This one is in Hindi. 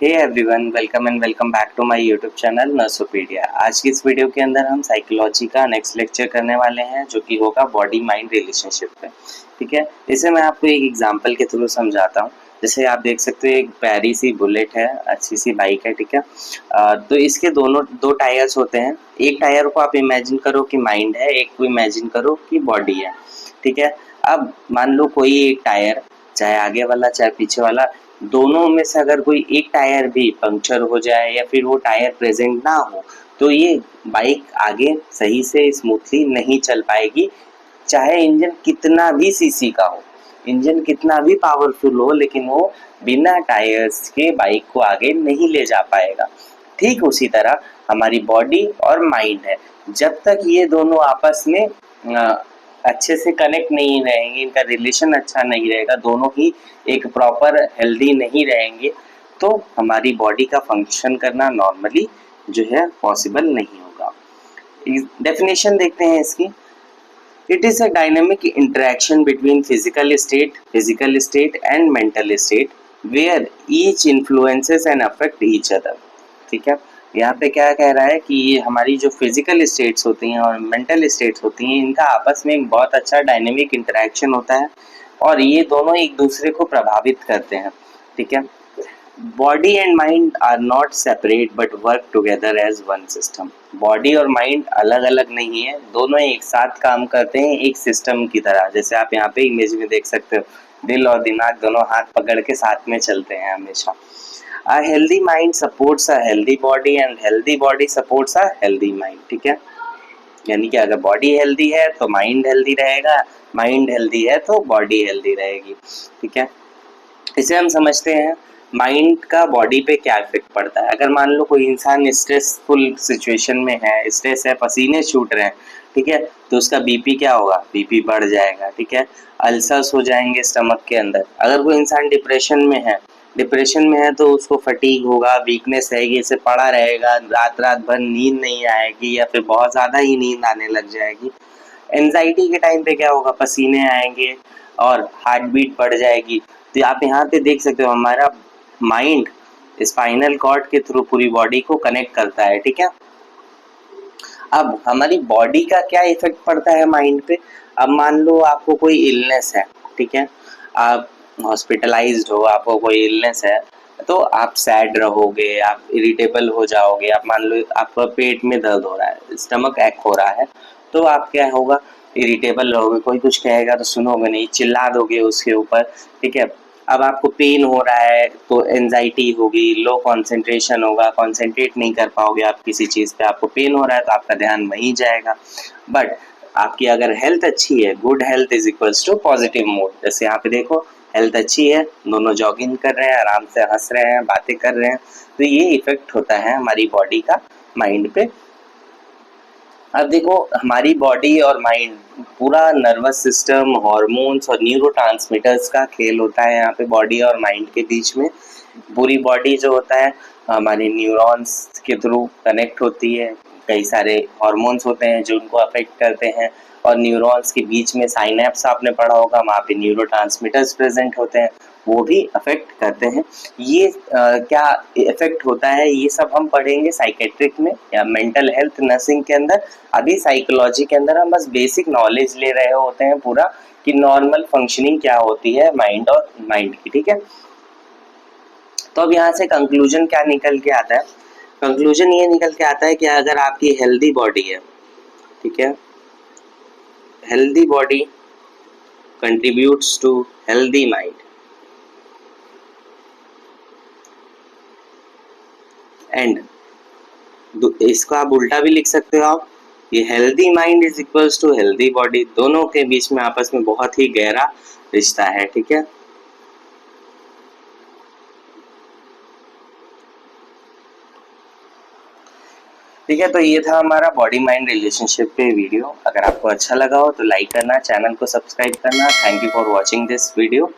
Hey everyone, welcome and welcome back to my YouTube channel Nursopedia. आज की इस वीडियो के अंदर हम साइकोलॉजी का नेक्स्ट लेक्चर करने वाले हैं, जो कि होगा बॉडी माइंड रिलेशनशिप पे। ठीक है, इसे मैं आपको एक एग्जांपल के थ्रू समझाता हूँ। जैसे आप देख सकते हो, एक प्यारी सी बुलेट है, अच्छी सी बाइक है। ठीक है, तो इसके दोनों दो टायर्स होते हैं। एक टायर को आप इमेजिन करो कि माइंड है, एक को इमेजिन करो कि बॉडी है। ठीक है, अब मान लो कोई एक टायर, चाहे आगे वाला चाहे पीछे वाला, दोनों में से अगर कोई एक टायर भी पंक्चर हो जाए या फिर वो टायर प्रेजेंट ना हो, तो ये बाइक आगे सही से स्मूथली नहीं चल पाएगी। चाहे इंजन कितना भी सीसी का हो, इंजन कितना भी पावरफुल हो, लेकिन वो बिना टायर्स के बाइक को आगे नहीं ले जा पाएगा। ठीक उसी तरह हमारी बॉडी और माइंड है। जब तक ये दोनों आपस में अच्छे से कनेक्ट नहीं रहेंगे, इनका रिलेशन अच्छा नहीं रहेगा, दोनों ही एक प्रॉपर हेल्दी नहीं रहेंगे, तो हमारी बॉडी का फंक्शन करना नॉर्मली जो है पॉसिबल नहीं होगा। डेफिनेशन देखते हैं इसकी। It is a dynamic interaction between physical state and mental state where each influences and affect each other. ठीक है, यहाँ पे क्या कह रहा है कि ये हमारी जो फिजिकल स्टेट्स होती हैं और मेंटल स्टेट्स होती हैं, इनका आपस में एक बहुत अच्छा डायनेमिक इंटरेक्शन होता है और ये दोनों एक दूसरे को प्रभावित करते हैं। ठीक है, body and mind are not separate but work together as one system. Body और माइंड अलग अलग नहीं है, दोनों एक साथ काम करते हैं एक सिस्टम की तरह। जैसे आप यहाँ पे इमेज में देख सकते हो, दिल और दिमाग दोनों हाथ पकड़ के साथ में चलते हैं हमेशा। A healthy mind supports a healthy body and healthy body supports a healthy mind। ठीक है, यानी कि अगर बॉडी हेल्दी है तो माइंड हेल्दी रहेगा, माइंड हेल्दी है तो बॉडी हेल्दी रहेगी। ठीक है, इसे हम समझते हैं माइंड का बॉडी पे क्या इफेक्ट पड़ता है। अगर मान लो कोई इंसान स्ट्रेसफुल सिचुएशन में है, स्ट्रेस है, पसीने छूट रहे हैं, ठीक है, तो उसका बीपी क्या होगा, बीपी बढ़ जाएगा। ठीक है, अल्सर्स हो जाएंगे स्टमक के अंदर। अगर कोई इंसान डिप्रेशन में है तो उसको फटीग होगा, वीकनेस रहेगी, इसे पड़ा रहेगा, रात रात भर नींद नहीं आएगी या फिर बहुत ज़्यादा ही नींद आने लग जाएगी। एंजाइटी के टाइम पे क्या होगा, पसीने आएंगे और हार्ट बीट बढ़ जाएगी। तो आप यहाँ पे देख सकते हो, हमारा माइंड स्पाइनल कॉर्ड के थ्रू पूरी बॉडी को कनेक्ट करता है। ठीक है, अब हमारी बॉडी का क्या इफेक्ट पड़ता है माइंड पे। अब मान लो आपको कोई इलनेस है, ठीक है, आप हॉस्पिटलाइज्ड हो, आपको कोई इलनेस है, तो आप सैड रहोगे, आप इरिटेबल हो जाओगे। आप मान लो आपका पेट में दर्द हो रहा है, स्टमक एक हो रहा है, तो आप क्या होगा, इरिटेबल रहोगे, कोई कुछ कहेगा तो सुनोगे नहीं, चिल्ला दोगे उसके ऊपर। ठीक है, अब आपको पेन हो रहा है तो एंजाइटी होगी, लो कंसंट्रेशन होगा, कंसंट्रेट नहीं कर पाओगे आप किसी चीज़ पे। आपको पेन हो रहा है तो आपका ध्यान वहीं जाएगा। बट आपकी अगर हेल्थ अच्छी है, good health is equals to positive mood. जैसे यहाँ पे देखो, हेल्थ अच्छी है, दोनों जॉगिंग कर रहे हैं, आराम से हंस रहे हैं, बातें कर रहे हैं, तो ये इफेक्ट होता है हमारी बॉडी का माइंड पे। अब देखो, हमारी बॉडी और माइंड, पूरा नर्वस सिस्टम, हार्मोन्स और न्यूरोट्रांसमीटर्स का खेल होता है यहाँ पे बॉडी और माइंड के बीच में। पूरी बॉडी जो होता है हमारे न्यूरॉन्स के थ्रू कनेक्ट होती है, कई सारे हार्मोन्स होते हैं जो उनको अफेक्ट करते हैं, और न्यूरॉन्स के बीच में साइनेप्स आपने पढ़ा होगा, वहाँ पे न्यूरोट्रांसमीटर्स प्रेजेंट होते हैं, वो भी अफेक्ट करते हैं। ये क्या इफेक्ट होता है, ये सब हम पढ़ेंगे साइकेट्रिक में या मेंटल हेल्थ नर्सिंग के अंदर। अभी साइकोलॉजी के अंदर हम बस बेसिक नॉलेज ले रहे होते हैं पूरा, कि नॉर्मल फंक्शनिंग क्या होती है माइंड और माइंड की। ठीक है, तो अब यहाँ से कंक्लूजन क्या निकल के आता है। कंक्लूजन ये निकल के आता है कि अगर आपकी हेल्दी बॉडी है, ठीक है, healthy body contributes to healthy mind, and इसको आप उल्टा भी लिख सकते हो आप, ये healthy mind is equals to healthy body. दोनों के बीच में आपस में बहुत ही गहरा रिश्ता है। ठीक है, ठीक है, तो ये था हमारा बॉडी माइंड रिलेशनशिप पे वीडियो। अगर आपको अच्छा लगा हो तो लाइक करना, चैनल को सब्सक्राइब करना। Thank you for watching this video.